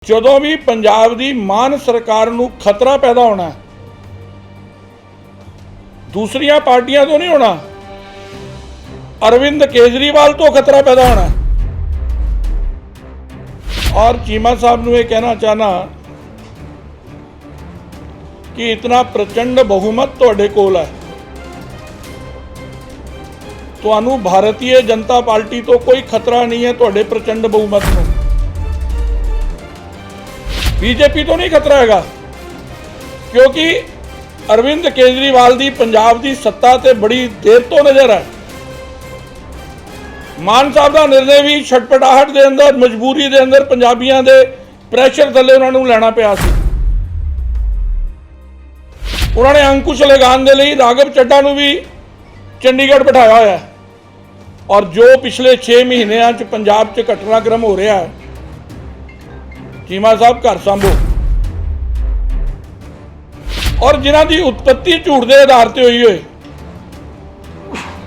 ਜਦੋਂ ਵੀ ਪੰਜਾਬ ਦੀ ਮਾਨ ਸਰਕਾਰ ਨੂੰ ਖਤਰਾ ਪੈਦਾ ਹੋਣਾ ਦੂਸਰੀਆਂ ਪਾਰਟੀਆਂ ਤੋਂ ਨਹੀਂ ਹੋਣਾ, अरविंद केजरीवाल तो खतरा पैदा होना। और चीमा साहब ने कहना चाहना कि इतना प्रचंड बहुमत तुहाडे कोल है, तुहानू भारतीय जनता पार्टी तो कोई खतरा नहीं है। तुहाडे प्रचंड बहुमत नूं बीजेपी तो नहीं खतरा हैगा, क्योंकि अरविंद केजरीवाल दी पंजाब दी सत्ता ते बड़ी देर तो नज़र है। मान साहब का निर्णय भी छटपटाहट के अंदर, मजबूरी के अंदर, पंजाबियों के प्रैशर थले उन्होंने लैना पिया सी। उन्होंने अंकुश लगाने के लिए राघव चड्ढा नूं भी चंडीगढ़ बिठाया होया है। और जो पिछले 6 महीनों च पंजाब च घटनाक्रम हो रहा है, चीमा साहब घर संभो। और जिन्हां दी उत्पत्ति झूठ के आधार पर हुई है,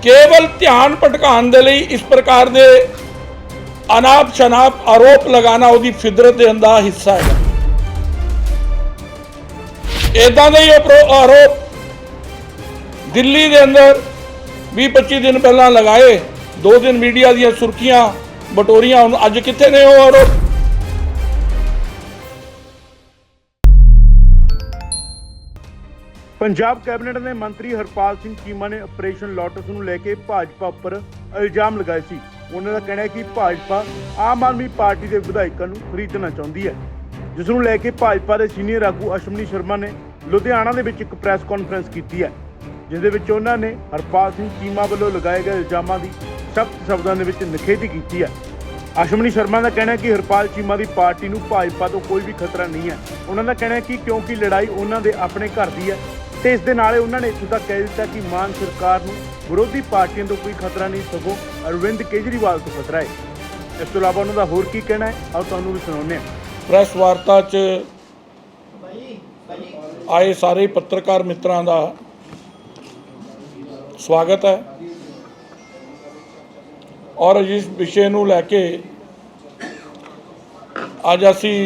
केवल ध्यान भटकाने के लिए इस प्रकार के अनाप शनाप आरोप लगाना उसकी फितरत के अंदर हिस्सा है। इदां दे आरोप दिल्ली के अंदर 20-25 दिन पहला लगाए, 2 दिन मीडिया दी सुर्खियां बटोरियां, अज कित्थे ने वो आरोप? पंजाब कैबिनेट ने मंत्री हरपाल सिंह चीमा ने ऑपरेशन लोटस ਨੂੰ ਲੈ ਕੇ ਭਾਜਪਾ ਉੱਪਰ ਇਲਜ਼ਾਮ ਲਗਾਏ ਸੀ। ਉਹਨਾਂ ਦਾ ਕਹਿਣਾ ਹੈ ਕਿ ਭਾਜਪਾ ਆਮ ਆਦਮੀ ਪਾਰਟੀ ਦੇ ਵਿਧਾਇਕਾਂ ਨੂੰ ਖਰੀਦਣਾ ਚਾਹੁੰਦੀ ਹੈ, ਜਿਸ ਨੂੰ ਲੈ ਕੇ ਭਾਜਪਾ ਦੇ ਸੀਨੀਅਰ ਆਗੂ ਅਸ਼ਵਨੀ ਸ਼ਰਮਾ ਨੇ ਲੁਧਿਆਣਾ ਦੇ ਵਿੱਚ ਇੱਕ ਪ੍ਰੈਸ ਕਾਨਫਰੰਸ ਕੀਤੀ ਹੈ, ਜਿਸ ਦੇ ਵਿੱਚ ਉਹਨਾਂ ਨੇ ਹਰਪਾਲ ਸਿੰਘ ਚੀਮਾ ਵੱਲੋਂ ਲਗਾਏ ਗਏ ਇਲਜ਼ਾਮਾਂ ਦੀ ਸਖਤ ਸ਼ਬਦਾਂ ਦੇ ਵਿੱਚ ਨਿਖੇਧੀ ਕੀਤੀ ਹੈ। ਅਸ਼ਵਨੀ ਸ਼ਰਮਾ ਦਾ ਕਹਿਣਾ ਹੈ ਕਿ ਹਰਪਾਲ ਚੀਮਾ ਦੀ ਪਾਰਟੀ ਨੂੰ ਭਾਜਪਾ ਤੋਂ ਕੋਈ ਵੀ ਖਤਰਾ ਨਹੀਂ ਹੈ। ਉਹਨਾਂ ਦਾ ਕਹਿਣਾ ਹੈ ਕਿ ਕਿਉਂਕਿ ਲੜਾਈ ਉਹਨਾਂ ਦੇ ਆਪਣੇ ਘਰ ਦੀ ਹੈ, ਤੇ ਇਸ ਦੇ ਨਾਲ ਉਹਨਾਂ ਨੇ ਇੱਥੋਂ ਤੱਕ ਕਹਿ ਦਿੱਤਾ ਕਿ ਮਾਨ ਸਰਕਾਰ ਨੂੰ ਵਿਰੋਧੀ ਪਾਰਟੀਆਂ ਤੋਂ ਕੋਈ ਖਤਰਾ ਨਹੀਂ, ਸਗੋਂ ਅਰਵਿੰਦ ਕੇਜਰੀਵਾਲ ਤੋਂ ਖਤਰਾ ਹੈ। ਇਸ ਤੋਂ ਇਲਾਵਾ ਉਹਨਾਂ ਦਾ ਹੋਰ ਕੀ ਕਹਿਣਾ ਹੈ, ਆਓ ਤੁਹਾਨੂੰ ਵੀ ਸੁਣਾਉਂਦੇ ਹਾਂ। ਪ੍ਰੈਸ ਵਾਰਤਾ 'ਚ ਆਏ ਸਾਰੇ ਪੱਤਰਕਾਰ ਮਿੱਤਰਾਂ ਦਾ ਸਵਾਗਤ ਹੈ। ਔਰ ਜਿਸ ਵਿਸ਼ੇ ਨੂੰ ਲੈ ਕੇ ਅੱਜ ਅਸੀਂ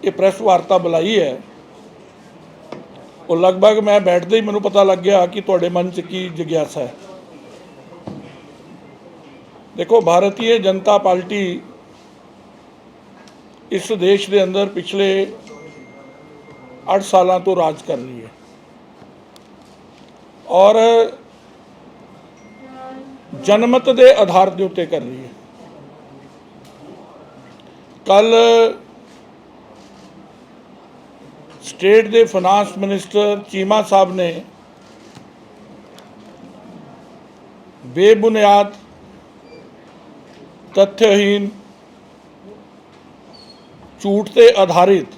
ਇਹ ਪ੍ਰੈਸ ਵਾਰਤਾ ਬੁਲਾਈ ਹੈ, ਉਹ ਲਗਭਗ मैं बैठते ही मैनू पता लग गया कि तुहाडे मन च की जिग्यासा है। देखो, भारतीय जनता पार्टी इस देश के अंदर पिछले 8 सालों तो राज कर रही है और जनमत के आधार के उत्ते कर रही है। कल स्टेट के फाइनांस मिनिस्टर चीमा साहब ने बेबुनियाद, तथ्यहीन, झूठ से आधारित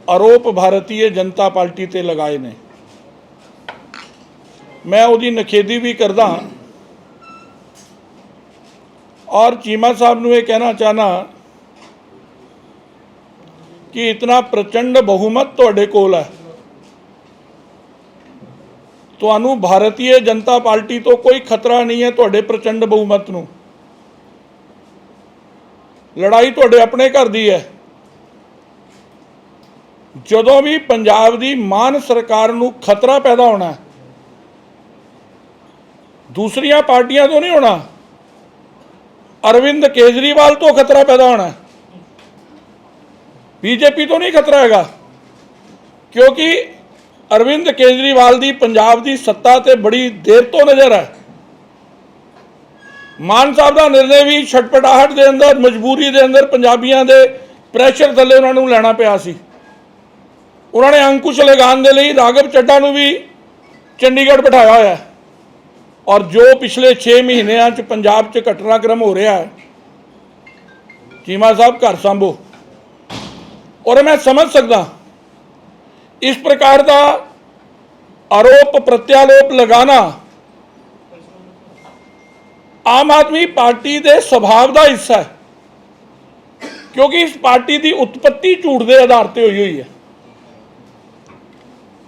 आरोप भारतीय जनता पार्टी ते लगाए ने। मैं उसकी निखेधी भी करदा और चीमा साहब नूं ये कहना चाहना कि इतना प्रचंड बहुमत तुहाडे कोल है, तुहानू भारतीय जनता पार्टी तो कोई खतरा नहीं है। तुहाडे प्रचंड बहुमत नूं लड़ाई तुहाडे अपने घर दी है। जदों भी पंजाब दी मान सरकार नूं खतरा पैदा होना दूसरियां पार्टियां तो नहीं होना, अरविंद केजरीवाल तो खतरा पैदा होना। बीजेपी तो नहीं खतरा हैगा, क्योंकि अरविंद केजरीवाल दी पंजाब दी सत्ता ते बड़ी देर तो नज़र है। मान साहब का निर्णय भी छटपटाहट के अंदर, मजबूरी के अंदर, पंजाबियों के प्रैशर थले उन्होंने लैना पिया सी। उन्होंने अंकुश लगाने के लिए राघव चड्ढा नूं भी चंडीगढ़ बिठाया होया है। और जो पिछले 6 महीनों च पंजाब च घटनाक्रम हो रहा है, चीमा साहब घर संभो। और मैं समझ सकता इस प्रकार का आरोप प्रत्यारोप लगाना आम आदमी पार्टी के स्वभाव का हिस्सा है, क्योंकि इस पार्टी की उत्पत्ति झूठ के आधार पर हुई है।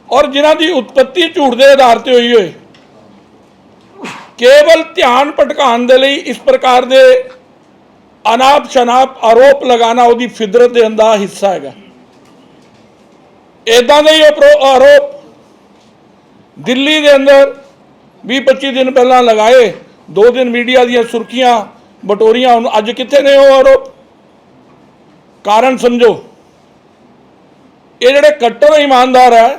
और जिन्हां की उत्पत्ति झूठ के आधार पर हुई है, केवल ध्यान भटकाने के लिए इस प्रकार के अनाप शनाप आरोप लगाना उसकी फितरत के अंदर हिस्सा है। इदां दे ही आरोप दिल्ली के अंदर 20-25 दिन पहला लगाए, 2 दिन मीडिया दी सुर्खियां बटोरियां, हुण अज कित्थे ने वो आरोप? कारण समझो। ये जिहड़े कट्टर ईमानदार है,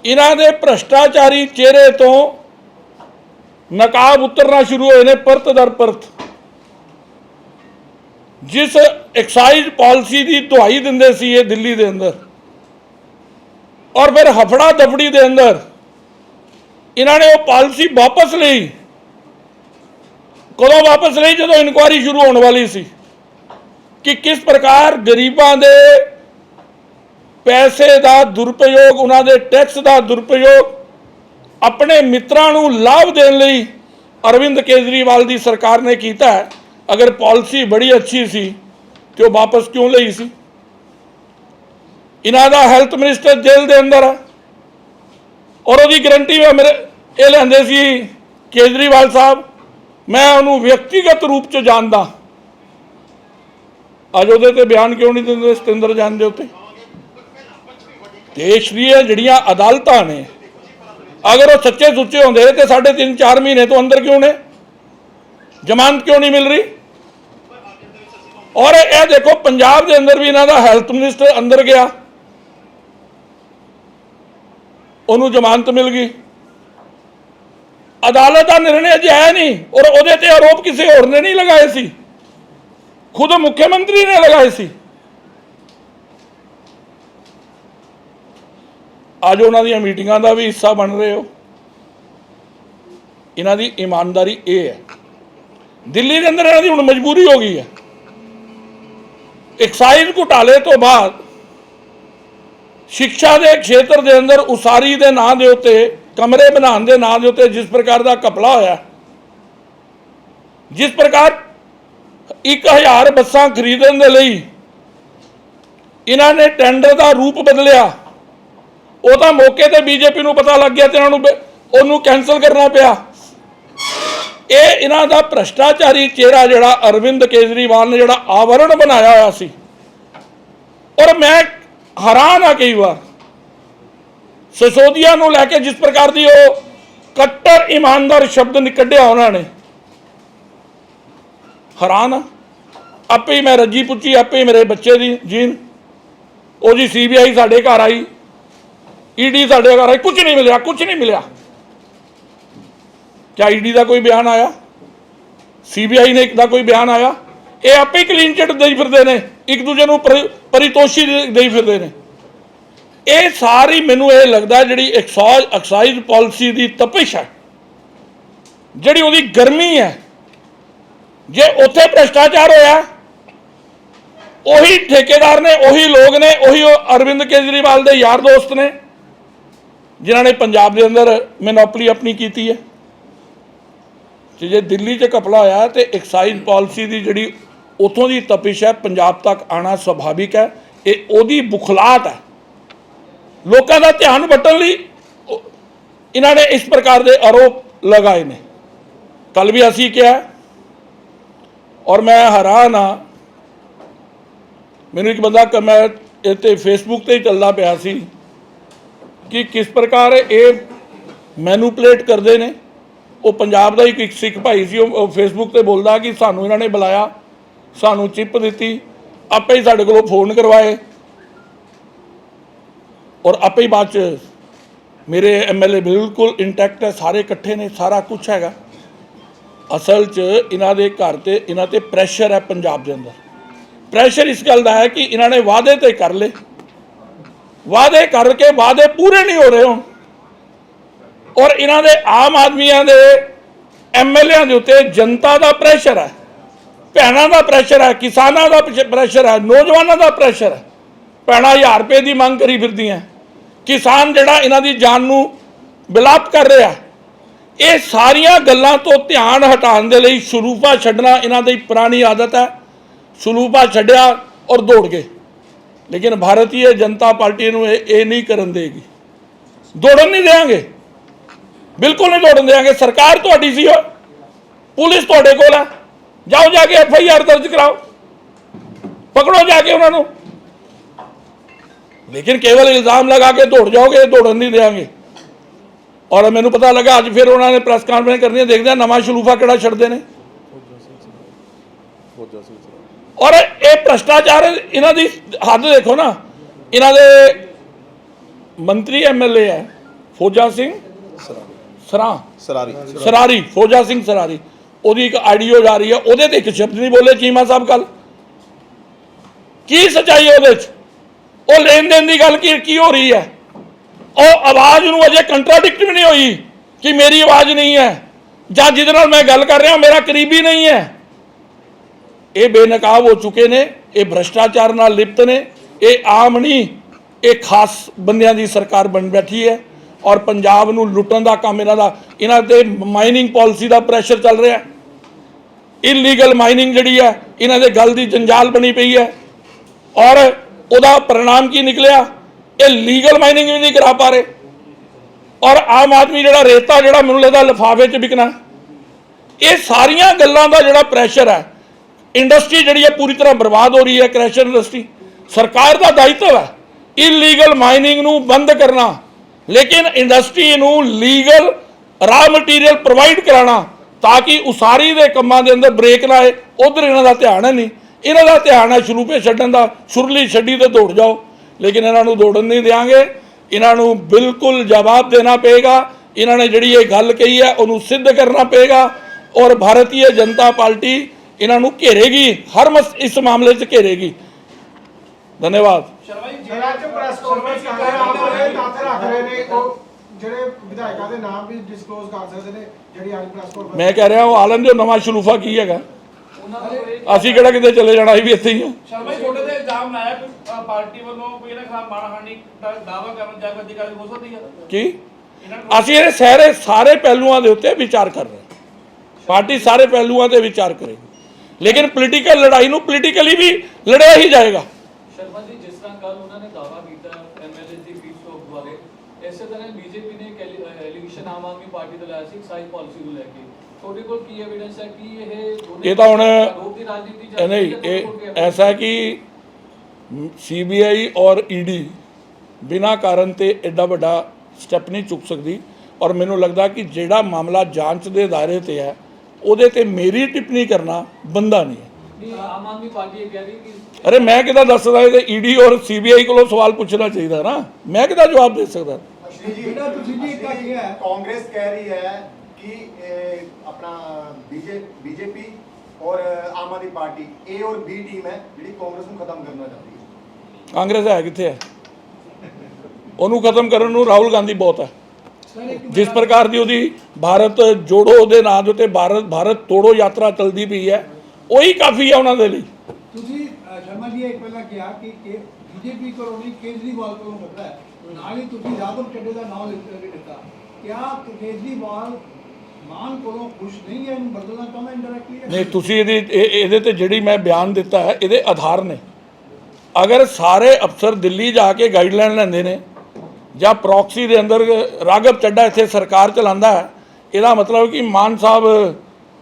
इन्हां दे भ्रष्टाचारी चेहरे तो नकाब उतरना शुरू होए ने परत दर परत। जिस एक्साइज पॉलिसी की दुहाई दिंदे सी ये दिल्ली के अंदर, और फिर हफड़ा दफड़ी के अंदर इन्होंने वो पॉलिसी वापस ली। कदों वापस ली? जो इनक्वायरी शुरू होने वाली सी कि किस प्रकार गरीबों के पैसे का दुरुपयोग, उन्होंने टैक्स का दुरुपयोग अपने मित्रों को लाभ देने लई अरविंद केजरीवाल की सरकार ने किया है। अगर पॉलिसी बड़ी अच्छी सी तो वापस क्यों ली सी? इन्हों का हैल्थ मिनिस्टर जेल के अंदर है और उसकी गारंटी में मेरे ये लेंदे सी केजरीवाल साहब, मैं उन्होंने व्यक्तिगत रूप च जानदा। अज वो बयान क्यों नहीं देंगे सतिंदर जैन के उत्ते? देश दी जिहड़ियां अदालतां ने, अगर वो सच्चे सुच्चे होंदे तो 3.5-4 महीने तो अंदर क्यों ने? जमानत क्यों नहीं मिल रही? और यह देखो पंजाब के अंदर भी इन्हों का हैल्थ मिनिस्टर अंदर गया, उन्होंने जमानत मिल गई। अदालत का निर्णय अजे है नहीं, और उहदे ते आरोप किसी होर ने नहीं लगाए सी, खुद मुख्यमंत्री ने लगाए सी। आज उन्होंने मीटिंगों का भी हिस्सा बन रहे हो। इन्हों की ईमानदारी ये है। दिल्ली के अंदर इन्हों की हुण मजबूरी हो गई है। एक्साइज घोटाले तो बाद शिक्षा के क्षेत्र के अंदर उसारी के नाम के उत्ते, कमरे बनाने के नाम के उत्ते जिस प्रकार का घपला होया, जिस प्रकार 1000 बसां खरीदने के लिए इन्होंने टेंडर का रूप बदलिया, वो तो मौके पर बीजेपी को पता लग गया तो उन्होंने कैंसल करना पिया। ये इन्हों का भ्रष्टाचारी चेहरा जिहड़ा अरविंद केजरीवाल ने जिहड़ा आवरण बनाया हुआ सी, और मैं हैरान हाँ कई बार सिसोदिया को लैके जिस प्रकार की वो कट्टर ईमानदार शब्द निकलिया उन्होंने, हैरान। आपे ही मैं रजी पुची, आपे ही मेरे बच्चे की जीन, वो जी CBI साढ़े घर आई, ED साढ़े घर आई, कुछ नहीं मिलया, कुछ नहीं मिलया। क्या ED का कोई बयान आया? CBI ने का कोई बयान आया? ये आपे ही क्लीन चिट दे फिरते हैं, एक दूजे को परितोषी दे फिरते हैं। ये सारी मैनू ये लगता है जी एक्साइज पॉलिसी की तपिश है, जी वो गर्मी है। जे उत्थे भ्रष्टाचार होया, उही ठेकेदार ने, उही लोग ने, उही अरविंद केजरीवाल के यार दोस्त ने जिन्होंने पंजाब के अंदर मोनोपली अपनी की है। जे दिल्ली च घपला होया तो एक्साइज पॉलिसी की जी उतों की तपिश है, पंजाब तक आना सुभाविक है। ये ओदी बुखलाहट है। लोगों का ध्यान बटन ली इन्होंने इस प्रकार के आरोप लगाए ने। कल भी असी क्या, और मैं हैरान हाँ, मैनू एक बंदा, मैं इतने फेसबुक से ही चलता पाया सी कि किस प्रकार ये मैनूपलेट करते हैं। वो पंजाब का एक सिख भाई सी, वो फेसबुक से बोलता कि सानू इन्होंने बुलाया, सानू चिप दी, आपे ही साढ़े को फोन करवाए, और आपे ही बाद मेरे MLA बिल्कुल इंटैक्ट है, सारे इकट्ठे ने, सारा कुछ हैगा। असल च इन्हां दे घर ते इन्हां ते प्रैशर है। पंजाब के अंदर प्रैशर इस गल का है कि इन्होंने वादे तो कर ले, वादे करके वादे पूरे नहीं हो रहे हो, और इन्हां दे आम आदमियों के MLA के उत्ते जनता का प्रैशर है, भैनों का प्रैशर है, किसानों का प्रैशर है, नौजवानों का प्रैशर है। भैन 1000 रुपये की मंग करी फिरदी हैं, किसान जिहड़ा इन्हां दी जान नूं बिलाप कर रहा है। ये सारिया गल्लां तो ध्यान हटाने के लिए सलूफा छड्डना इन्हां दी पुरानी आदत है। सलूफा छड्डिया और दौड़ गए, लेकिन भारतीय जनता पार्टी नूं ये नहीं करन देगी, दौड़न नहीं देंगे, बिल्कुल नहीं दौड़न देंगे। सरकार तुहाडी सी, पुलिस तुहाडे कोल है, जाओ जाके FIR दर्ज कराओ, पकड़ो जाके उन्होंने। लेकिन केवल इल्जाम लगा के दौड़ जाओगे, दौड़न नहीं देंगे। और मैंने पता लगा अज फिर उन्होंने प्रेस कॉन्फ्रेंस करनी है, देखते हैं नवा शलूफा किहड़ा छड्डदे ने। और ये भ्रष्टाचार इन्हां दी हद देखो ना, इन्हां दे मंत्री MLA है फौजा सिंह सरारी, फौजा सिंह सरारी, ਉਹਦੀ एक आडियो जा रही है, ਉਹਦੇ ਤੇ एक शब्द नहीं बोले चीमा साहब कल। की सच्चाई है ਉਹਦੇ 'ਚ? ਉਹ लेन देन की गल की हो रही है? ਉਹ आवाज़ ਨੂੰ अजे कंट्राडिक्ट भी नहीं हुई कि मेरी आवाज़ नहीं है, ਜਾਂ ਜਿਹਦੇ ਨਾਲ मैं गल कर रहा मेरा करीबी नहीं है। ये बेनकाब हो चुके ने, ये भ्रष्टाचार नाल लिप्त ने, ये आम नहीं, ये खास बंदियां दी सरकार बन बैठी है। और पंजाब नूं लुट्टण दा काम इन्हां ते माइनिंग पॉलिसी का प्रैशर चल रहा है। इलीगल माइनिंग जिहड़ी है इन्हां दे गल दी जंजाल बनी पई है। और उहदा परिणाम की निकलिया, ये लीगल माइनिंग भी नहीं करा पा रहे। और आम आदमी जिहड़ा रेता जिहड़ा मैनूं लगदा लिफाफे च विकना, ये सारियां गल्लां दा जिहड़ा प्रैशर है, इंडस्ट्री जिहड़ी है पूरी तरह बर्बाद हो रही है। क्रैशर इंडस्ट्री सरकार का दायित्व है इलीगल माइनिंग नूं बंद करना, लेकिन इंडस्ट्री नूं लीगल रॉ मटीरियल प्रोवाइड कराना ताकि उसारी के कामों के अंदर ब्रेक ना आए। उधर इन्हों का ध्यान है नहीं, इन्हों का ध्यान है शलूपे छड्डण दा, सुरली छड्डी तो दौड़ जाओ। लेकिन इन्हों दौड़न नहीं देंगे, इन्हों बिल्कुल जवाब देना पेगा। इन्होंने जिहड़ी ये गल कही है उन्होंने सिद्ध करना पेगा। और भारतीय जनता पार्टी इन्हों घेरेगी, हर इस मामले से घेरेगी। धन्यवाद। मैं कह रहा हूँ आलन जो नवा शलूफा की है, असी किहड़ा किते चले जाना, भी इत्थे ही है। की असी सारे पहलुओं के उत्ते विचार कर रहे हैं, पार्टी सारे पहलुओं से विचार करेगी। लेकिन पोलीटिकल लड़ाई नूं पोलीटिकली भी लड़िया ही जाएगा। शर्मा जी, जिस तरह कल उन्होंने दावा किया MLA की फीस रोक बारे, इसे तरह बीजेपी ने एलिगेशन आम आदमी पार्टी तो लाया सी एक्साइज पॉलिसी को लेके, थोड़ी कोल की एविडेंस है कि ये तो हुण आरोप की राजनीति नहीं, ऐसा है कि CBI और ED बिना कारण ते एडा बड़ा स्टैप नहीं चुक सकती। और मैनूं लगदा कि जिहड़ा मामला जांच के दायरे ते है उहदे ते मेरी टिप्पणी करना बनदा नहीं है। आम आदमी पार्टी ये कह रही कि अरे मैं किदा दस सकदा, ED और CBI को सवाल पूछना चाहिए ना, मैं किदा जवाब दे सकदा। कांग्रेस कह रही है कि अपना बीजेपी और आम आदमी पार्टी A और B टीम है जिहड़ी कांग्रेस को खत्म करना चाहती है। कांग्रेस है कित्थे है? ਉਹਨੂੰ खत्म करने ਨੂੰ राहुल गांधी बहुत है। जिस प्रकार की ਉਹਦੀ भारत जोड़ो ਦੇ ਨਾਂ ਦੇ ਉੱਤੇ भारत तोड़ो यात्रा चलती पई है, वही काफ़ी है ਉਹਨਾਂ ਦੇ ਲਈ। ਤੁਸੀਂ ਸ਼ਰਮਾ ਜੀ ਇੱਕ ਪਹਿਲਾਂ ਕਿਹਾ ਕਿ BJP ਕੋਲੋਂ ਨਹੀਂ ਕੇਜਰੀਵਾਲ ਕੋਲੋਂ ਖਤਰਾ ਹੈ, ਨਾਲ ਹੀ ਤੁਸੀਂ ਰਾਘਵ ਚੱਡੇ ਦਾ ਨਾਮ ਲਿੱਤਾ। ਕਿਆ ਕੇਜਰੀਵਾਲ ਮਾਨ ਕੋਲੋਂ ਖੁਸ਼ ਨਹੀਂ ਹੈ, ਇਹਨੂੰ ਬਦਲਣਾ ਚਾਹੁੰਦਾ ਇੰਡਾਇਰੈਕਟਲੀ? नहीं, ਤੁਸੀਂ ਇਹਦੇ ਤੇ ਜਿਹੜੀ मैं बयान दिता है ਇਹਦੇ आधार ने। अगर सारे अफसर दिल्ली जाके गाइडलाइन लेंदे ने ਜਾਂ ਪ੍ਰੋਕਸੀ ਦੇ ਅੰਦਰ ਰਾਘਵ ਚੱਡਾ ਇੱਥੇ ਸਰਕਾਰ ਚਲਾਉਂਦਾ ਹੈ, ਇਹਦਾ ਮਤਲਬ ਕਿ ਮਾਨ ਸਾਹਿਬ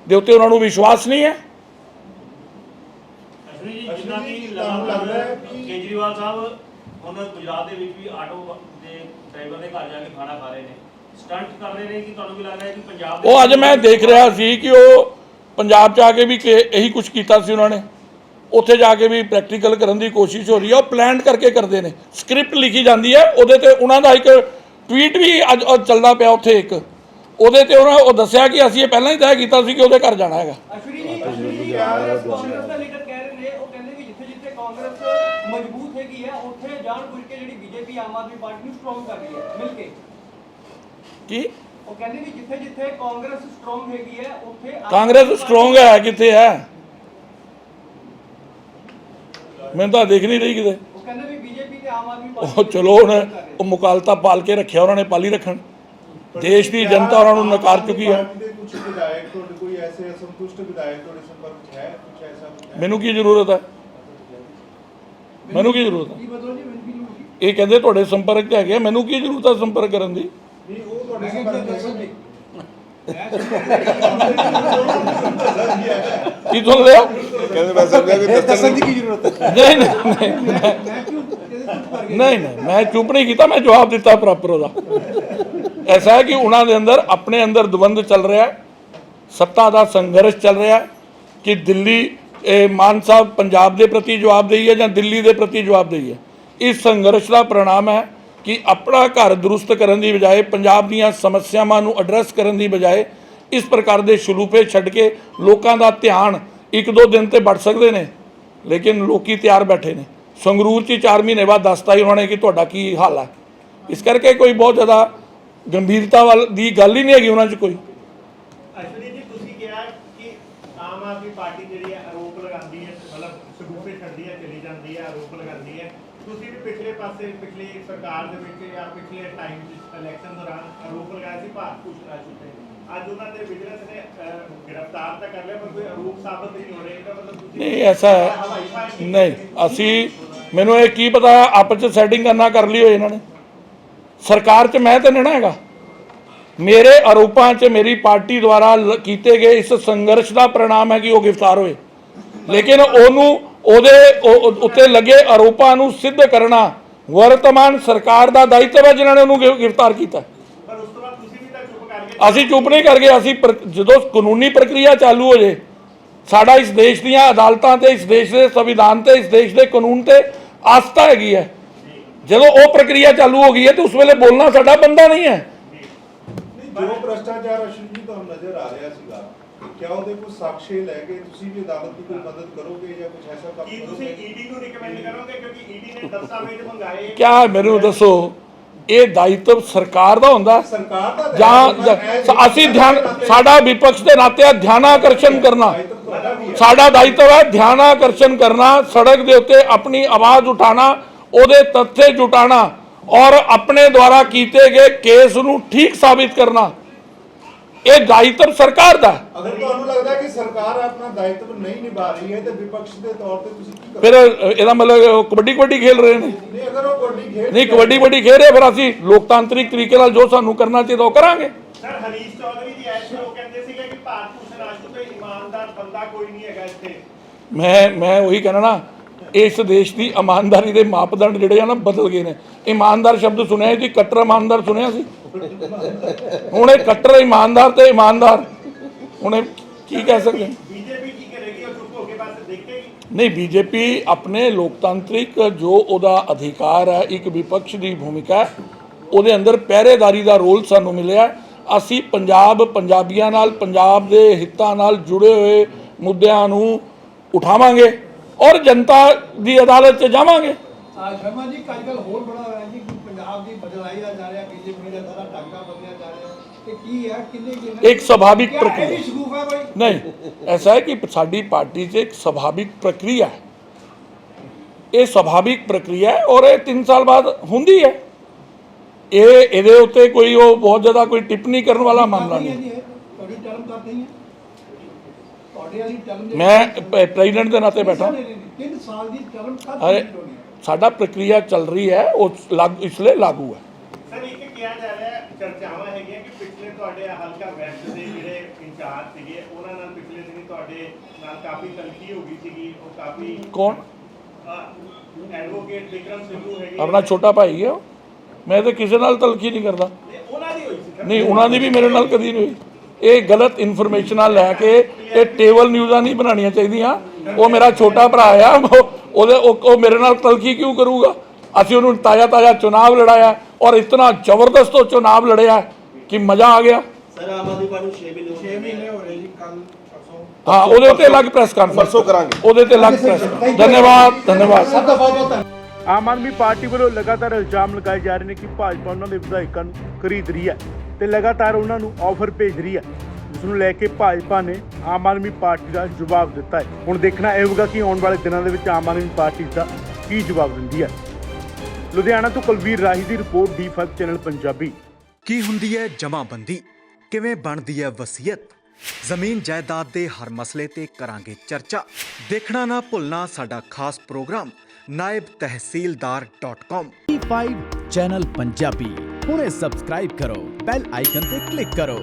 ਦੇ ਉੱਤੇ ਉਹਨਾਂ ਨੂੰ ਵਿਸ਼ਵਾਸ ਨਹੀਂ ਹੈ। ਜਿੱਦਾਂ ਕਿ ਲਗਾਤਾਰ ਕੇਜਰੀਵਾਲ ਸਾਹਿਬ ਹੁਣ ਗੁਜਰਾਤ ਦੇ ਵਿੱਚ ਵੀ ਆਟੋ ਦੇ ਡਰਾਈਵਰ ਦੇ ਘਰ ਜਾ ਕੇ ਖਾਣਾ ਖਾ ਰਹੇ ਨੇ, ਸਟੰਟ ਕਰ ਰਹੇ ਨੇ। ਕਿ ਤੁਹਾਨੂੰ ਵੀ ਲੱਗਦਾ ਹੈ ਕਿ ਪੰਜਾਬ ਉਹ ਅੱਜ ਮੈਂ ਦੇਖ ਰਿਹਾ ਸੀ ਕਿ ਉਹ ਪੰਜਾਬ 'ਚ ਆ ਕੇ ਵੀ ਇਹੀ ਕੁਝ ਕੀਤਾ ਸੀ ਉਹਨਾਂ ਨੇ, ਉੱਥੇ ਜਾ ਕੇ ਵੀ ਪ੍ਰੈਕਟੀਕਲ ਕਰਨ ਦੀ ਕੋਸ਼ਿਸ਼ ਹੋ ਰਹੀ ਹੈ। ਉਹ ਪਲਾਨ ਕਰਕੇ ਕਰਦੇ ਨੇ, ਸਕ੍ਰਿਪਟ ਲਿਖੀ ਜਾਂਦੀ ਹੈ, ਉਹਦੇ ਤੇ ਉਹਨਾਂ ਦਾ ਇੱਕ ਟਵੀਟ ਵੀ ਅੱਜ ਚੱਲਦਾ ਪਿਆ ਉੱਥੇ ਇੱਕ, ਉਹਦੇ ਤੇ ਉਹਨਾਂ ਉਹ ਦੱਸਿਆ ਕਿ ਅਸੀਂ ਇਹ ਪਹਿਲਾਂ ਹੀ ਤੈਅ ਕੀਤਾ ਸੀ ਕਿ ਉਹਦੇ ਘਰ ਜਾਣਾ ਹੈਗਾ। ਕਾਂਗਰਸ ਦਾ ਲੀਡਰ ਕਹਿ ਰਹੇ ਨੇ, ਉਹ ਕਹਿੰਦੇ ਕਿ ਜਿੱਥੇ ਜਿੱਥੇ ਕਾਂਗਰਸ ਮਜ਼ਬੂਤ ਹੈਗੀ ਹੈ ਉੱਥੇ ਜਾਣ ਬੁੱਝ ਕੇ ਜਿਹੜੀ BJP ਆਮ ਆਦਮੀ ਪਾਰਟੀ ਨੂੰ ਸਟਰੋਂਗ ਕਰ ਰਹੀ ਹੈ ਮਿਲ ਕੇ। ਕੀ ਉਹ ਕਹਿੰਦੇ ਕਿ ਜਿੱਥੇ ਜਿੱਥੇ ਕਾਂਗਰਸ ਸਟਰੋਂਗ ਹੈਗੀ ਹੈ ਉੱਥੇ ਕਾਂਗਰਸ ਸਟਰੋਂਗ ਹੈ ਕਿੱਥੇ ਹੈ? मैं तो देख नहीं रही किते। ਉਹ ਕਹਿੰਦੇ ਵੀ BJP ਤੇ ਆਮ ਆਦਮੀ ਉਹ ਪਾਰਟੀ ਚਲੋ ਹੁਣ ਉਹ ਮੁਕਾਲਤਾ ਪਾਲ ਕੇ ਰੱਖਿਆ ਉਹਨਾਂ ਨੇ, ਪਾਲੀ ਰੱਖਣ। ਦੇਸ਼ ਦੀ ਜਨਤਾ ਉਹਨਾਂ ਨੂੰ ਨਕਾਰ ਚੁੱਕੀ ਹੈ। ਕੁਝ ਵਿਧਾਇਕ ਤੁਹਾਡੇ ਕੋਈ ਐਸੇ ਅਸੰਤੁਸ਼ਟ ਵਿਧਾਇਕ ਤੁਹਾਡੇ ਸੰਪਰਕ ਵਿੱਚ ਹੈ, ਕੁਝ ਐਸਾ? ਮੈਨੂੰ ਕੀ ਜ਼ਰੂਰਤ ਹੈ? ਮੈਨੂੰ ਕੀ ਜ਼ਰੂਰਤ ਹੈ? ਕੀ ਬਦਲੋ ਜੀ, ਮੈਨੂੰ ਕੀ ਜ਼ਰੂਰਤ ਹੈ? ਇਹ ਕਹਿੰਦੇ ਤੁਹਾਡੇ ਸੰਪਰਕ 'ਚ ਹੈਗੇ, ਮੈਨੂੰ ਕੀ ਜ਼ਰੂਰਤ ਹੈ ਸੰਪਰਕ ਕਰਨ ਦੀ? ਨਹੀਂ, ਉਹ ਤੁਹਾਡੇ ਮੈਂ ਕਿਹਾ ਸੰਪਰਕ ਦੱਸੋ ਜੀ। ਕੀ ਸੁਣ ਲਿਆ? ਕਹਿੰਦੇ ਮੈਂ ਸਮਝਿਆ ਕਿ ਦੱਸਣ ਦੀ ਕੀ ਜ਼ਰੂਰਤ ਹੈ। ਨਹੀਂ ਨਹੀਂ ਨਹੀਂ ਮੈਂ ਕਿਉਂ ਇਹਦੇ ਚੁੱਪ ਕਰ ਗਿਆ? ਨਹੀਂ ਨਹੀਂ ਮੈਂ ਚੁੱਪ ਨਹੀਂ ਕੀਤਾ, ਮੈਂ ਜਵਾਬ ਦਿੱਤਾ ਪ੍ਰੋਪਰ ਉਹਦਾ। ਐਸਾ ਹੈ ਕਿ ਉਹਨਾਂ ਦੇ ਅੰਦਰ ਆਪਣੇ ਅੰਦਰ ਦਵੰਦ ਚੱਲ ਰਿਹਾ ਹੈ, ਸੱਤਾ ਦਾ ਸੰਘਰਸ਼ ਚੱਲ ਰਿਹਾ ਹੈ ਕਿ ਦਿੱਲੀ ਮਾਨ ਸਾਹਿਬ ਪੰਜਾਬ ਦੇ ਪ੍ਰਤੀ ਜਵਾਬਦੇਹੀ ਹੈ ਜਾਂ ਦਿੱਲੀ ਦੇ ਪ੍ਰਤੀ ਜਵਾਬਦੇਹੀ ਹੈ। ਇਸ ਸੰਘਰਸ਼ ਦਾ परिणाम ਹੈ ਕਿ ਆਪਣਾ ਘਰ ਦਰੁਸਤ ਕਰਨ ਦੀ ਬਜਾਏ, ਪੰਜਾਬ ਦੀਆਂ ਸਮੱਸਿਆਵਾਂ ਨੂੰ ਐਡਰੈਸ ਕਰਨ ਦੀ ਬਜਾਏ ਇਸ ਪ੍ਰਕਾਰ ਦੇ ਸ਼ਲੂਪੇ ਛੱਡ ਕੇ ਲੋਕਾਂ ਦਾ ਧਿਆਨ 1-2 ਦਿਨ ਤੇ ਵੱਟ ਸਕਦੇ ਨੇ, ਲੇਕਿਨ ਲੋਕੀ ਤਿਆਰ ਬੈਠੇ ਨੇ। ਸੰਗਰੂਰ 'ਚ 4 ਮਹੀਨੇ ਬਾਅਦ ਦੱਸਤਾ ਹੀ ਉਹਨਾਂ ਨੇ ਕਿ ਤੁਹਾਡਾ ਕੀ ਹਾਲ ਹੈ। ਇਸ ਕਰਕੇ ਕੋਈ ਬਹੁਤ ਜ਼ਿਆਦਾ ਗੰਭੀਰਤਾ ਵਾਲ ਦੀ ਗੱਲ ਹੀ ਨਹੀਂ ਹੈਗੀ ਉਹਨਾਂ 'ਚ ਕੋਈ। ਅਸ਼ਵਨੀ ਜੀ, ਤੁਸੀਂ ਕਿਹਾ ਕਿ ਆਮ ਆਦਮੀ ਪਾਰਟੀ ਜਿਹੜੀ ਹੈ ਆਰੋਪ ਲਗਾਉਂਦੀ ਹੈ, ਮਤਲਬ ਸਬੂਤੇ ਛੱਡਦੀ ਹੈ, ਚਲੀ ਜਾਂਦੀ ਹੈ, ਆਰੋਪ ਲਗਾਉਂਦੀ ਹੈ। ਤੁਸੀਂ ਵੀ ਪਿਛਲੇ ਪਾਸੇ ਪਿਛਲੀ ਸਰਕਾਰ ਦੇ ਵਿੱਚ ਜਾਂ ਪਿਛਲੇ ਟਾਈਮ 'ਚ ਇਲੈਕਸ਼ਨ ਦੌਰਾਨ ਆਰੋਪ ਲਗਾਇਆ ਸੀ ਭਾਰਤ ਭੂਸ਼ਣ ਆਸ਼ੂ ਤੇ। ਅੱਜ ਉਹਨਾਂ ਦੇ ਵਿਜੀਲੈਂਸ ਨੇ ਗ੍ਰਿਫਤਾਰ ਤਾਂ ਕਰ ਲਿਆ, ਪਰ ਕੋਈ ਆਰੋਪ ਸਾਬਤ ਨਹੀਂ ਹੋ ਰਹੇ। ਇਹਦਾ ਮਤਲਬ ਤੁਸੀਂ ਨਹੀਂ ਐਸਾ ਹੈ ਨਹੀਂ, ਅਸੀਂ ਮੈਨੂੰ ਇਹ ਕੀ ਪਤਾ ਆਪਸ 'ਚ ਸੈਟਿੰਗ ਕਰਨਾ ਕਰ ਲਈ ਹੋਏ ਇਹਨਾਂ ਨੇ। ਸਰਕਾਰ 'ਚ ਮੈਂ ਤਾਂ ਨਹੀਂ ਨਾ ਹੈਗਾ। ਮੇਰੇ ਆਰੋਪਾਂ 'ਚ ਮੇਰੀ ਪਾਰਟੀ ਦੁਆਰਾ ਕੀਤੇ ਗਏ ਇਸ ਸੰਘਰਸ਼ ਦਾ परिणाम ਹੈ ਕਿ ਉਹ ਗ੍ਰਿਫਤਾਰ ਹੋਏ, ਲੇਕਿਨ ਉਹਨੂੰ ਉਹਦੇ ਉੱਤੇ ਲੱਗੇ ਆਰੋਪਾਂ ਨੂੰ ਸਿੱਧ ਕਰਨਾ ਵਰਤਮਾਨ ਸਰਕਾਰ ਦਾ ਦਾਇਿਤਵ ਹੈ, ਜਿਨ੍ਹਾਂ ਨੇ ਉਹਨੂੰ ਗ੍ਰਿਫਤਾਰ ਕੀਤਾ। ਪਰ ਉਸ ਤੋਂ ਬਾਅਦ ਤੁਸੀਂ ਵੀ ਤਾਂ ਚੁੱਪ ਕਰ ਗਏ। ਅਸੀਂ ਚੁੱਪ ਨਹੀਂ ਕਰ ਗਏ। ਅਸੀਂ ਜਦੋਂ ਕਾਨੂੰਨੀ ਪ੍ਰਕਿਰਿਆ ਚਾਲੂ ਹੋ ਜੇ, ਸਾਡਾ ਇਸ ਦੇਸ਼ ਦੀਆਂ ਅਦਾਲਤਾਂ ਤੇ, ਇਸ ਦੇਸ਼ ਦੇ ਸੰਵਿਧਾਨ ਤੇ, ਇਸ ਦੇਸ਼ ਦੇ ਕਾਨੂੰਨ ਤੇ ਆਸਥਾ ਹੈਗੀ ਹੈ। ਜਦੋਂ ਉਹ ਪ੍ਰਕਿਰਿਆ ਚਾਲੂ ਹੋ ਗਈ ਹੈ ਤੇ ਉਸ ਵੇਲੇ ਬੋਲਣਾ ਸਾਡਾ ਬੰਦਾ ਨਹੀਂ ਹੈ। ਜੋ ਭ੍ਰਸ਼ਟਾਚਾਰ ਅਸ਼ਵਨੀ ਜੀ ਤੁਹਾਨੂੰ ਨਜ਼ਰ ਆ ਰਿਹਾ ਸੀਗਾ, ਕਿਆ ਉਹਦੇ ਕੋਈ ਸਾਕਸ਼ੀ ਲੈ ਕੇ ਤੁਸੀਂ ਵੀ ਅਦਾਲਤ ਦੀ ਕੋਈ ਮਦਦ ਕਰੋਗੇ ਜਾਂ ਕੁਝ ਐਸਾ ਕੰਮ ਕੀ ਤੁਸੀਂ ਈਡੀ ਨੂੰ ਰਿਕਮੈਂਡ ਕਰੋਗੇ, ਕਿਉਂਕਿ ਈਡੀ ਨੇ ਦਸਤਾਵੇਜ਼ ਮੰਗਾਏ? ਕਿਆ ਮੈਨੂੰ ਦੱਸੋ, ਇਹ ਦਾਇਿਤਵ ਸਰਕਾਰ ਦਾ ਹੁੰਦਾ ਸਰਕਾਰ ਦਾ ਜਾਂ ਅਸੀਂ ਸਾਡਾ ਵਿਪਕਸ਼ ਦੇ ਨਾਤੇ ਧਿਆਨਾਕਰਸ਼ਣ ਕਰਨਾ ਸਾਡਾ ਦਾਇਿਤਵ ਹੈ। ਧਿਆਨਾਕਰਸ਼ਣ ਕਰਨਾ, ਸੜਕ ਦੇ ਉੱਤੇ ਆਪਣੀ ਆਵਾਜ਼ ਉਠਾਣਾ, ਉਹਦੇ ਤੱਥੇ ਜੁਟਾਣਾ ਔਰ ਆਪਣੇ ਦੁਆਰਾ ਕੀਤੇ ਗਏ ਕੇਸ ਨੂੰ ਠੀਕ ਸਾਬਿਤ ਕਰਨਾ, ਇਹ ਦਾਇਿਤਵ ਸਰਕਾਰ ਦਾ। ਅਗਰ ਤੁਹਾਨੂੰ ਲੱਗਦਾ ਕਿ ਸਰਕਾਰ ਆਪਣਾ ਦਾਇਿਤਵ ਨਹੀਂ ਨਿਭਾ ਰਹੀ ਹੈ ਤੇ ਵਿਪਕਸ਼ ਦੇ ਤੌਰ ਤੇ ਤੁਸੀਂ ਕੀ ਫਿਰ ਇਹਦਾ ਮਤਲਬ ਕਬੱਡੀ ਖੇਲ ਰਹੇ ਨੇ। ਨਹੀਂ, ਅਗਰ ਉਹ ਕਬੱਡੀ ਖੇਡ ਨਹੀਂ, ਕਬੱਡੀ ਖੇਡ ਰਹੇ, ਫਿਰ ਅਸੀਂ ਲੋਕਤਾਂਤਰਿਕ ਤਰੀਕੇ ਨਾਲ ਜੋ ਸਾਨੂੰ ਕਰਨਾ ਚਾਹੀਦਾ ਉਹ ਕਰਾਂਗੇ। ਸਰ, ਹਰੀਸ਼ ਚੌਧਰੀ ਦੀ ਐਸ਼ ਉਹ ਕਹਿੰਦੇ ਸੀਗੇ ਕਿ ਭਾਰਤ ਭੂਸ਼ਣ ਆਸ਼ੂ ਤੋਂ ਇਮਾਨਦਾਰ ਬੰਦਾ ਕੋਈ ਨਹੀਂ ਹੈਗਾ ਇੱਥੇ। ਮੈਂ ਉਹੀ ਕਹਿਣਾ ਨਾ, ਇਸ ਦੇਸ਼ ਦੀ ਇਮਾਨਦਾਰੀ ਦੇ ਮਾਪਦੰਡ ਜਿਹੜੇ ਆ ਨਾ ਬਦਲ ਗਏ ਨੇ। ਇਮਾਨਦਾਰ ਸ਼ਬਦ ਸੁਣਿਆ ਸੀ, ਕੱਟਰ ਇਮਾਨਦਾਰ ਸੁਣਿਆ ਸੀ। ਹੁਣ ਇਹ ਕੱਟਰ ਇਮਾਨਦਾਰ ਤੇ ਇਮਾਨਦਾਰ ਹੁਣ ਕੀ ਕਹਿ ਸਕਦੇ? ਬੀਜੇਪੀ ਕੀ ਕਰੇਗੀ? ਉਹ ਚੁੱਪ ਹੋ ਕੇ ਬਸ ਦੇਖੇਗੀ? ਨਹੀਂ, ਬੀਜੇਪੀ ਆਪਣੇ ਲੋਕਤਾਂਤਰਿਕ ਜੋ ਉਹਦਾ ਅਧਿਕਾਰ ਹੈ, ਇੱਕ ਵਿਪਕਸ਼ ਦੀ ਭੂਮਿਕਾ, ਉਹਦੇ ਅੰਦਰ ਪਹਿਰੇਦਾਰੀ ਦਾ ਰੋਲ ਸਾਨੂੰ ਮਿਲਿਆ। ਅਸੀਂ ਪੰਜਾਬੀਆਂ ਨਾਲ, ਪੰਜਾਬ ਦੇ ਹਿੱਤਾਂ ਨਾਲ ਜੁੜੇ ਹੋਏ ਮੁੱਦਿਆਂ ਨੂੰ ਉਠਾਵਾਂਗੇ ਔਰ ਜਨਤਾ ਦੀ ਅਦਾਲਤ 'ਚ ਜਾਵਾਂਗੇ। ਸ਼ਰਮਾ ਜੀ, ਕੱਲ੍ਹ ਹੋਰ ਬੜਾ ਹੋਇਆ ਜੀ ਕਿ ਪੰਜਾਬ ਦੀ ਬਦਲਾਈ ਦਾ ਜਾ ਰਿਹਾ, ਬੀਜੇਪੀ ਦਾ ਸਾਰਾ ਢਾਂਚਾ ਬਦਲਿਆ ਜਾ ਰਿਹਾ, ਤੇ ਕੀ ਹੈ ਕਿੰਨੇ ਇੱਕ ਸੁਭਾਵਿਕ ਪ੍ਰਕਿਰਿਆ ਇਹ ਸ਼ਗੂਫ ਹੈ ਕੋਈ? ਨਹੀਂ, ਐਸਾ ਹੈ ਕਿ ਸਾਡੀ ਪਾर्टी 'ਚ ਇੱਕ ਸੁਭਾਵਿਕ ਪ੍ਰਕਿਰਿਆ ਹੈ। ਇਹ ਸੁਭਾਵਿਕ ਪ੍ਰਕਿਰਿਆ ਹੈ ਔਰ ਇਹ 3 ਸਾਲ ਬਾਅਦ ਹੁੰਦੀ ਹੈ। ਇਹਦੇ ਉੱਤੇ ਕੋਈ ਉਹ ਬਹੁਤ ਜ਼ਿਆਦਾ ਕੋਈ ਟਿੱਪਣੀ ਕਰਨ ਵਾਲਾ ਮਾਮਲਾ ਨਹੀਂ। ਤੁਹਾਡੀ ਟਰਮ ਕਰ ਨਹੀਂ ਹੈ, ਤੁਹਾਡੇ ਵਾਲੀ ਟਰਮ ਮੈਂ ਪ੍ਰੈਜ਼ੀਡੈਂਟ ਦੇ ਨਾਤੇ ਬੈਠਾ। 3 ਸਾਲ ਦੀ ਟਰਮ ਅਰੇ ਕਦ ਹੋਣੀ ਹੈ? ਸਾਡਾ ਪ੍ਰਕਿਰਿਆ ਚੱਲ ਰਹੀ ਹੈ, ਉਹ ਇਸ ਲਈ ਲਾਗੂ ਹੈ। ਸਰ, ਇੱਕ ਕਿਹਾ ਜਾ ਰਿਹਾ ਹੈ, ਚਰਚਾਵਾਂ ਹੈਗੀਆਂ ਕਿ ਪਿਛਲੇ ਤੁਹਾਡੇ ਹਲਕਾ ਵੈਸਟ ਦੇ ਜਿਹੜੇ ਇੰਚਾਰਜ ਸੀਗੇ, ਉਹਨਾਂ ਨਾਲ ਪਿਛਲੇ ਦਿਨੀ ਤੁਹਾਡੇ ਨਾਲ ਕਾਫੀ ਤਲਖੀ ਹੋ ਗਈ ਸੀਗੀ। ਉਹ ਕਾਫੀ ਕੌਣ? ਐਡਵੋਕੇਟ ਵਿਕਰਮ ਸਿੰਘੂ ਹੈਗੇ, ਆਪਣਾ ਛੋਟਾ ਭਾਈ ਹੈ ਉਹ। ਮੈਂ ਤਾਂ ਕਿਸੇ ਨਾਲ ਤਲਖੀ ਨਹੀਂ ਕਰਦਾ। ਉਹਨਾਂ ਦੀ ਹੋਈ ਸੀ। ਨਹੀਂ, ਉਹਨਾਂ ਦੀ ਵੀ ਮੇਰੇ ਨਾਲ ਕਦੀ ਨਹੀਂ ਹੋਈ। ਇਹ ਗਲਤ ਇਨਫੋਰਮੇਸ਼ਨਾਂ ਲੈ ਕੇ ਇਹ ਟੇਬਲ ਨਿਊਜ਼ਾਂ ਨਹੀਂ ਬਣਾਉਣੀਆਂ ਚਾਹੀਦੀਆਂ। ਉਹ ਮੇਰਾ ਛੋਟਾ ਭਰਾ ਆ, ਉਹ ਮੇਰੇ ਨਾਲ ਤਲਖੀ ਕਿਉਂ ਕਰੂਗਾ? ਅਸੀਂ ਉਹਨੂੰ ਤਾਜ਼ਾ ਚੁਣਾਵ ਲੜਾਇਆ ਔਰ ਇਤਨਾ ਜ਼ਬਰਦਸਤ ਉਹ ਚੁਣਾਵ ਲੜਿਆ ਕਿ ਮਜ਼ਾ ਆ ਗਿਆ। ਸਰ, ਆਮ ਆਦਮੀ ਪਾਰਟੀ ਨੂੰ 6 ਮਹੀਨੇ ਹੋ ਰਹੇ ਜੀ, ਕੱਲ ਪਰਸੋਂ। ਹਾਂ, ਉਹਦੇ ਉੱਤੇ ਅਲੱਗ ਪ੍ਰੈਸ ਕਾਨਫਰੰਸ ਪਰਸੋਂ ਕਰਾਂਗੇ। ਉਹਦੇ ਤੇ ਅਲੱਗ ਪ੍ਰੈਸ। ਧੰਨਵਾਦ। ਸਭ ਦਾ ਬਹੁਤ ਬਹੁਤ ਆਮ ਆਦਮੀ ਪਾਰਟੀ ਵੱਲੋਂ ਲਗਾਤਾਰ ਇਲਜ਼ਾਮ ਲਗਾਏ ਜਾ ਰਹੇ ਨੇ ਕਿ ਭਾਜਪਾ ਉਹਨਾਂ ਦੇ ਵਿਧਾਇਕਾਂ ਨੂੰ ਖਰੀਦ ਰਹੀ ਹੈ ਤੇ ਲਗਾਤਾਰ ਉਹਨਾਂ ਨੂੰ ਆਫਰ ਭੇਜ ਰਹੀ ਹੈ, ਜਿਸ ਨੂੰ ਲੈ ਕੇ ਭਾਜਪਾ ਨੇ ਆਮ ਆਦਮੀ ਪਾਰਟੀ ਦਾ ਜਵਾਬ ਦਿੱਤਾ ਹੈ। ਹੁਣ ਦੇਖਣਾ ਇਹ ਹੋਵੇਗਾ ਕਿ ਆਉਣ ਵਾਲੇ ਦਿਨਾਂ ਦੇ ਵਿੱਚ ਆਮ ਆਦਮੀ ਪਾਰਟੀ ਦਾ ਕੀ ਜਵਾਬ ਦਿੰਦੀ ਹੈ। ਲੁਧਿਆਣਾ ਤੋਂ ਕੁਲਵੀਰ ਰਾਹੀ ਦੀ ਰਿਪੋਰਟ, D5 ਚੈਨਲ ਪੰਜਾਬੀ। ਕੀ ਹੁੰਦੀ ਹੈ ਜਮ੍ਹਾਂਬੰਦੀ? ਕਿਵੇਂ ਬਣਦੀ ਹੈ ਵਸੀਅਤ? ਜ਼ਮੀਨ ਜਾਇਦਾਦ ਦੇ ਹਰ ਮਸਲੇ ਤੇ ਕਰਾਂਗੇ ਚਰਚਾ। ਦੇਖਣਾ ਨਾ ਭੁੱਲਣਾ ਸਾਡਾ ਖਾਸ programme naibtehsildar.com। D5 channel Punjabi ਹੁਣੇ ਸਬਸਕ੍ਰਾਈਬ ਕਰੋ, ਬੈਲ ਆਈਕਨ ਤੇ ਕਲਿੱਕ ਕਰੋ।